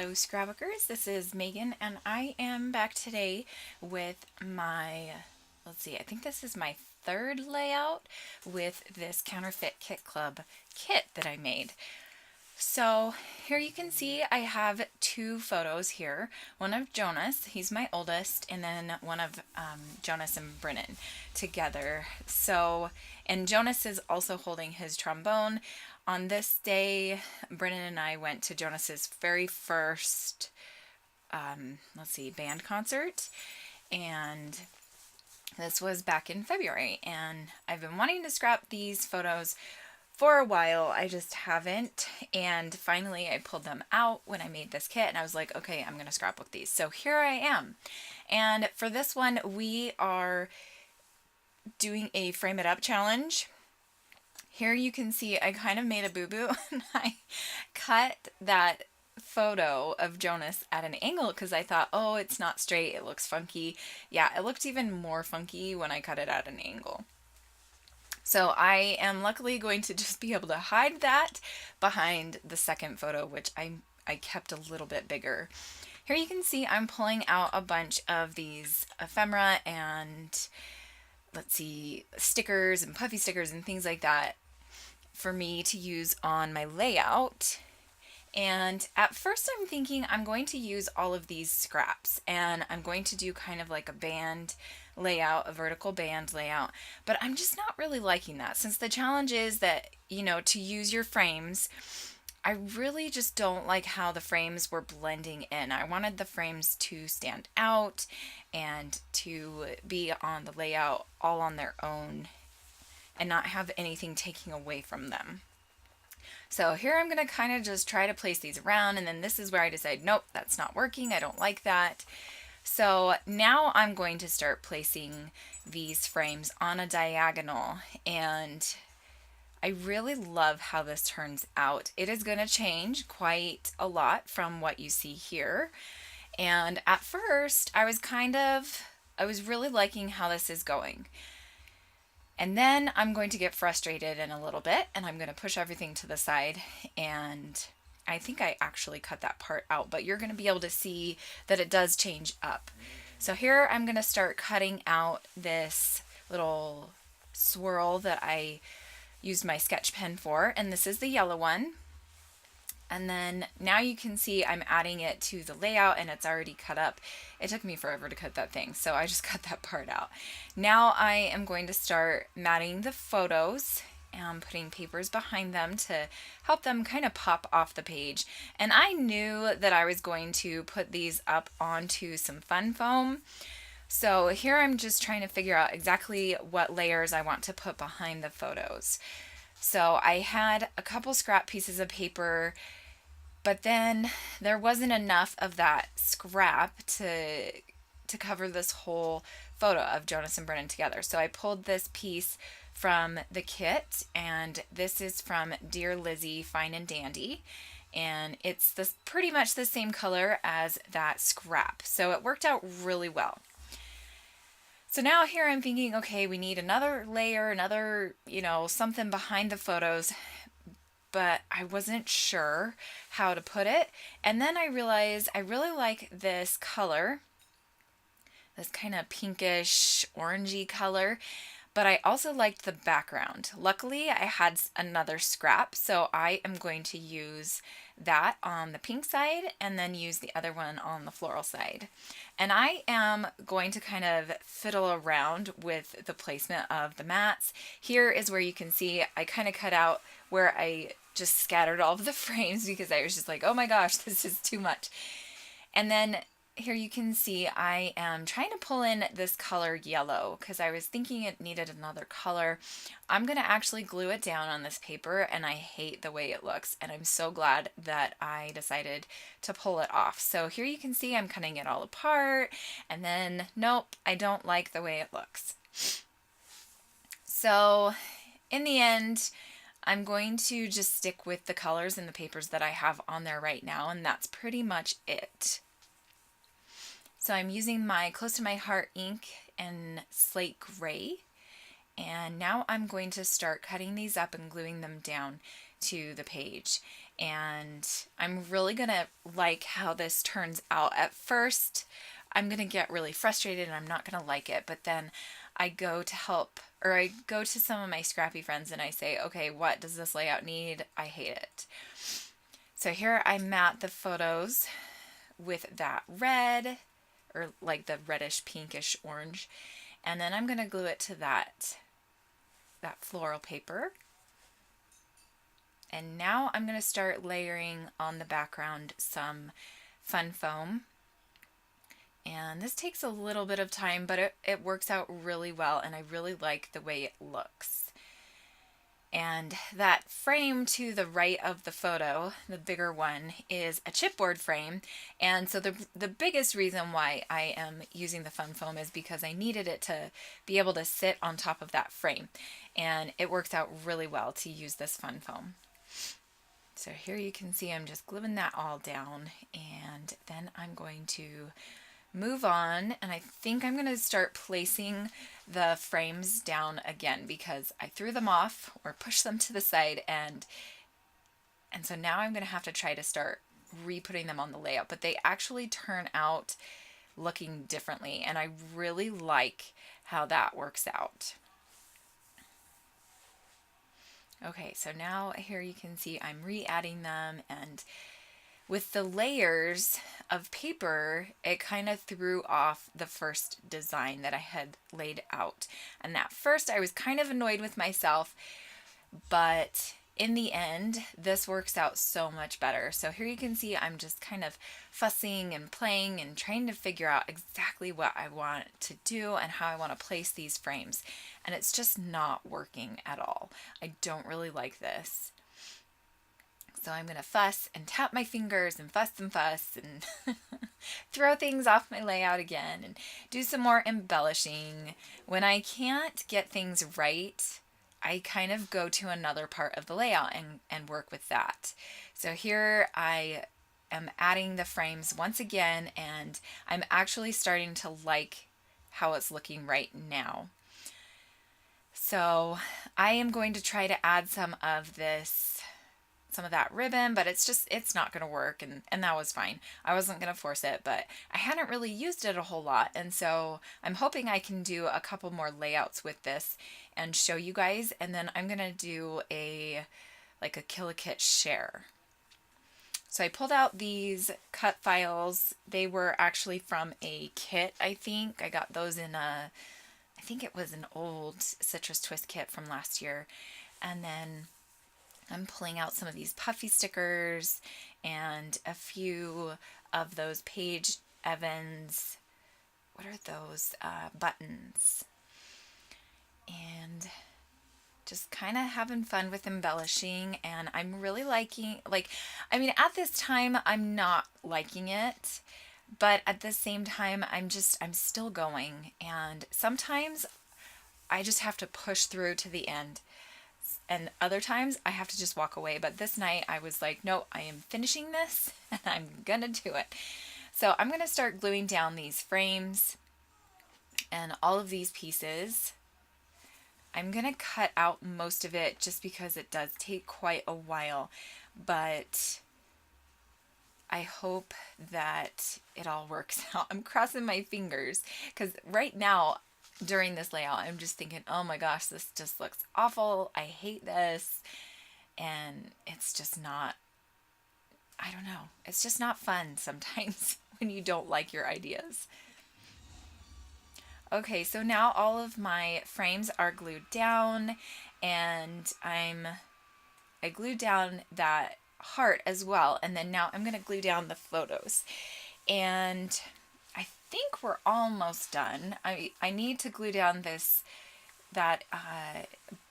Hello Scrapbookers, this is Megan and I am back today with my, let's see, I think this is my third layout with this Counterfeit Kit Club kit that I made. So here you can see I have two photos here, one of Jonas, he's my oldest, and then one of Jonas and Brennan together. So, and Jonas is also holding his trombone. On this day, Brennan and I went to Jonas's very first, band concert, and this was back in February, and I've been wanting to scrap these photos for a while. I just haven't, and finally I pulled them out when I made this kit, and I was like, okay, I'm gonna scrapbook these. So here I am, and for this one we are doing a frame it up challenge. Here you can see I kind of made a boo-boo and I cut that photo of Jonas at an angle because I thought, oh, it's not straight, it looks funky. Yeah, it looked even more funky when I cut it at an angle. So I am luckily going to just be able to hide that behind the second photo, which I kept a little bit bigger. Here you can see I'm pulling out a bunch of these ephemera and, let's see, stickers and puffy stickers and things like that for me to use on my layout. And at first I'm thinking I'm going to use all of these scraps and I'm going to do kind of like a band layout, a vertical band layout, but I'm just not really liking that since the challenge is that, you know, to use your frames. I really just don't like how the frames were blending in. I wanted the frames to stand out and to be on the layout all on their own and not have anything taking away from them. So here I'm going to kind of just try to place these around, and then this is where I decide, nope, that's not working. I don't like that. So now I'm going to start placing these frames on a diagonal, and I really love how this turns out. It is going to change quite a lot from what you see here. And at first I was really liking how this is going. And then I'm going to get frustrated in a little bit and I'm going to push everything to the side, and I think I actually cut that part out, but you're going to be able to see that it does change up. So here I'm going to start cutting out this little swirl that I used my sketch pen for, and this is the yellow one. And then now you can see I'm adding it to the layout and it's already cut up. It took me forever to cut that thing, so I just cut that part out. Now I am going to start matting the photos and putting papers behind them to help them kind of pop off the page. And I knew that I was going to put these up onto some fun foam. So here I'm just trying to figure out exactly what layers I want to put behind the photos. So I had a couple scrap pieces of paper, but then there wasn't enough of that scrap to cover this whole photo of Jonas and Brennan together. So I pulled this piece from the kit, and this is from Dear Lizzie Fine and Dandy, and it's this pretty much the same color as that scrap. So it worked out really well. So now here I'm thinking, okay, we need another layer, another, something behind the photos, but I wasn't sure how to put it. And then I realized I really like this color, this kind of pinkish orangey color, but I also liked the background. Luckily, I had another scrap, so I am going to use that on the pink side and then use the other one on the floral side. And I am going to kind of fiddle around with the placement of the mats. Here is where you can see I kind of cut out where I just scattered all of the frames because I was just like, oh my gosh, this is too much. And then here you can see I am trying to pull in this color yellow because I was thinking it needed another color. I'm going to actually glue it down on this paper, and I hate the way it looks, and I'm so glad that I decided to pull it off. So here you can see I'm cutting it all apart, and then nope, I don't like the way it looks. So in the end, I'm going to just stick with the colors and the papers that I have on there right now, and that's pretty much it. So I'm using my Close to My Heart ink and slate gray, and now I'm going to start cutting these up and gluing them down. to the page. And I'm really gonna like how this turns out. At first, I'm gonna get really frustrated and I'm not gonna like it, but then I go to help, or I go to some of my scrappy friends and I say, okay, what does this layout need? I hate it. So here I mat the photos with that red, or like the reddish pinkish orange, and then I'm gonna glue it to that floral paper. And now I'm going to start layering on the background some fun foam. And this takes a little bit of time, but it works out really well, and I really like the way it looks. And that frame to the right of the photo, the bigger one, is a chipboard frame. And so the biggest reason why I am using the fun foam is because I needed it to be able to sit on top of that frame. And it works out really well to use this fun foam. So here you can see I'm just gluing that all down, and then I'm going to move on, and I think I'm going to start placing the frames down again because I threw them off or pushed them to the side, and so now I'm going to have to try to start re-putting them on the layout, but they actually turn out looking differently, and I really like how that works out. Okay, so now here you can see I'm re-adding them, and with the layers of paper, it kind of threw off the first design that I had laid out. And at first I was kind of annoyed with myself, but in the end, this works out so much better. So here you can see I'm just kind of fussing and playing and trying to figure out exactly what I want to do and how I want to place these frames. And it's just not working at all. I don't really like this. So I'm going to fuss and tap my fingers and fuss and throw things off my layout again and do some more embellishing. When I can't get things right, I kind of go to another part of the layout and work with that. So here I am adding the frames once again, and I'm actually starting to like how it's looking right now. So I am going to try to add some of that ribbon, but it's not going to work, and that was fine. I wasn't going to force it, but I hadn't really used it a whole lot, and so I'm hoping I can do a couple more layouts with this and show you guys, and then I'm going to do a Kill-A-Kit share. So I pulled out these cut files. They were actually from a kit, I think. I got those in I think it was an old Citrus Twist kit from last year, and then I'm pulling out some of these puffy stickers and a few of those Paige Evans, what are those, buttons, and just kind of having fun with embellishing. And I'm really liking, at this time I'm not liking it, but at the same time I'm still going, and sometimes I just have to push through to the end. And other times I have to just walk away. But this night I was like, no, I am finishing this and I'm gonna do it. So I'm gonna start gluing down these frames and all of these pieces. I'm gonna cut out most of it just because it does take quite a while, but I hope that it all works out. I'm crossing my fingers because right now during this layout, I'm just thinking, oh my gosh, this just looks awful. I hate this. And it's just not, I don't know. It's just not fun sometimes when you don't like your ideas. Okay, so now all of my frames are glued down, and I glued down that heart as well. And then now I'm going to glue down the photos. And I think we're almost done. I need to glue down that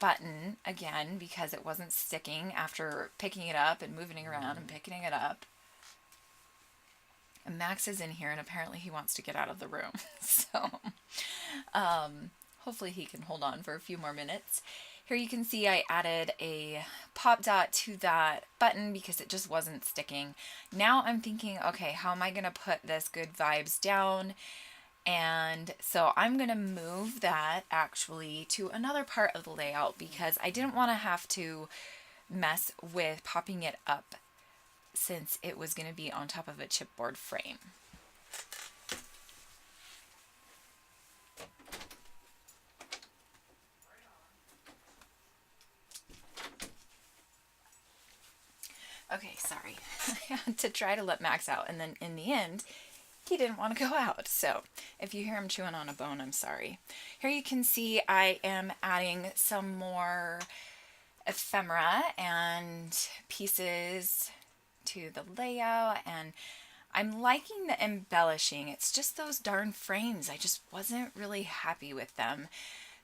button again because it wasn't sticking after picking it up and moving it around and picking it up. And Max is in here, and apparently he wants to get out of the room. So hopefully he can hold on for a few more minutes. Here you can see I added a pop dot to that button because it just wasn't sticking. Now I'm thinking, okay, how am I going to put this good vibes down? And so I'm going to move that actually to another part of the layout because I didn't want to have to mess with popping it up since it was going to be on top of a chipboard frame. Okay, sorry. I had to try to let Max out, and then in the end, he didn't want to go out. So if you hear him chewing on a bone, I'm sorry. Here you can see I am adding some more ephemera and pieces to the layout, and I'm liking the embellishing. It's just those darn frames. I just wasn't really happy with them.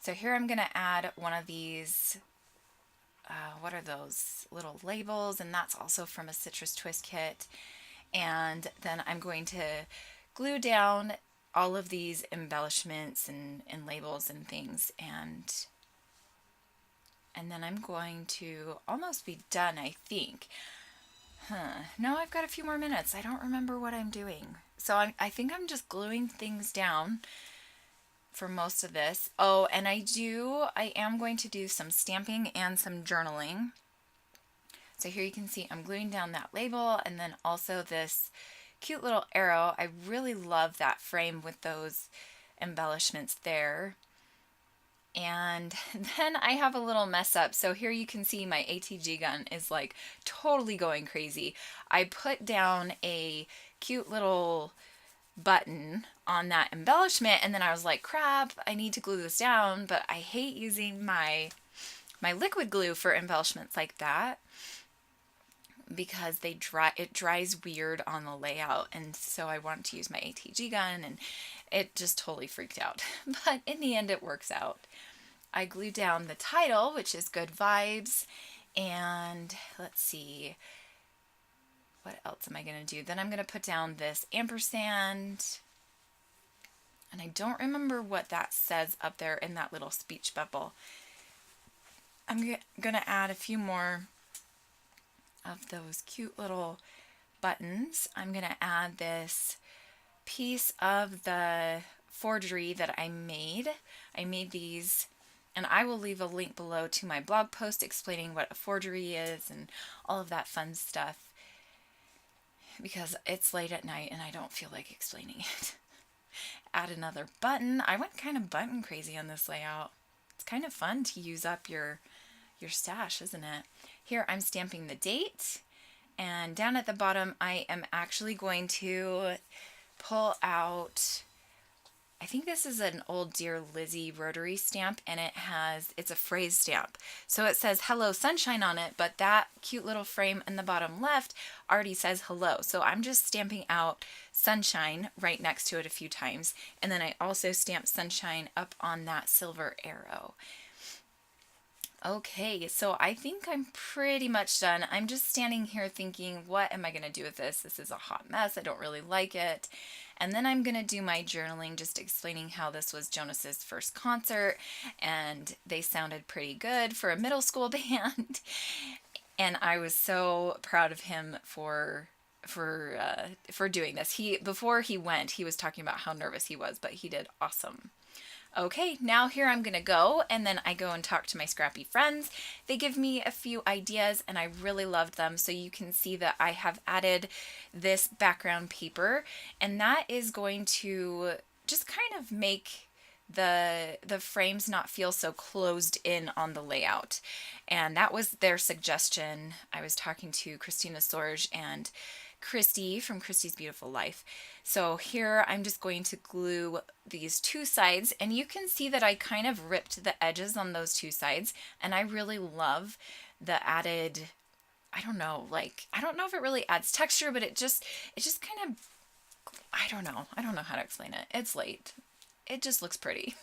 So here I'm going to add one of these what are those little labels, and that's also from a Citrus Twist kit. And then I'm going to glue down all of these embellishments and labels and things, and then I'm going to almost be done, I think. No, I've got a few more minutes. I don't remember what I'm doing. So I think I'm just gluing things down for most of this. Oh, and I am going to do some stamping and some journaling. So here you can see I'm gluing down that label, and then also this cute little arrow. I really love that frame with those embellishments there. And then I have a little mess up. So here you can see my ATG gun is like totally going crazy. I put down a cute little button on that embellishment, and then I was like, crap, I need to glue this down, but I hate using my liquid glue for embellishments like that because it dries weird on the layout, and so I wanted to use my ATG gun, and it just totally freaked out. But in the end, it works out. I glued down the title, which is Good Vibes, and let's see, what else am I going to do? Then I'm going to put down this ampersand, and I don't remember what that says up there in that little speech bubble. I'm going to add a few more of those cute little buttons. I'm going to add this piece of the forgery that I made. I made these, and I will leave a link below to my blog post explaining what a forgery is and all of that fun stuff, because it's late at night and I don't feel like explaining it. Add another button. I went kind of button crazy on this layout. It's kind of fun to use up your stash, isn't it? Here I'm stamping the date, and down at the bottom I am actually going to pull out, I think this is an old Dear Lizzie rotary stamp, and it's a phrase stamp. So it says Hello Sunshine on it, but that cute little frame in the bottom left already says hello. So I'm just stamping out sunshine right next to it a few times, and then I also stamped sunshine up on that silver arrow. Okay, so I think I'm pretty much done. I'm just standing here thinking, what am I going to do with this? This is a hot mess. I don't really like it. And then I'm going to do my journaling, just explaining how this was Jonas's first concert, and they sounded pretty good for a middle school band. And I was so proud of him for doing this. Before he went, he was talking about how nervous he was, but he did awesome. Okay, now here I'm going to go, and then I go and talk to my scrappy friends. They give me a few ideas, and I really loved them. So you can see that I have added this background paper, and that is going to just kind of make the frames not feel so closed in on the layout. And that was their suggestion. I was talking to Christina Sorge and Christy from Christy's Beautiful Life. So here I'm just going to glue these two sides, and you can see that I kind of ripped the edges on those two sides, and I really love the added, I don't know if it really adds texture, but it just kind of, I don't know how to explain it. It's late. It just looks pretty.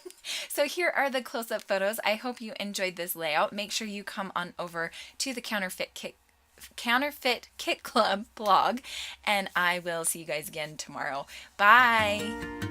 So here are the close-up photos. I hope you enjoyed this layout. Make sure you come on over to the Counterfeit Kit Club blog, and I will see you guys again tomorrow. Bye!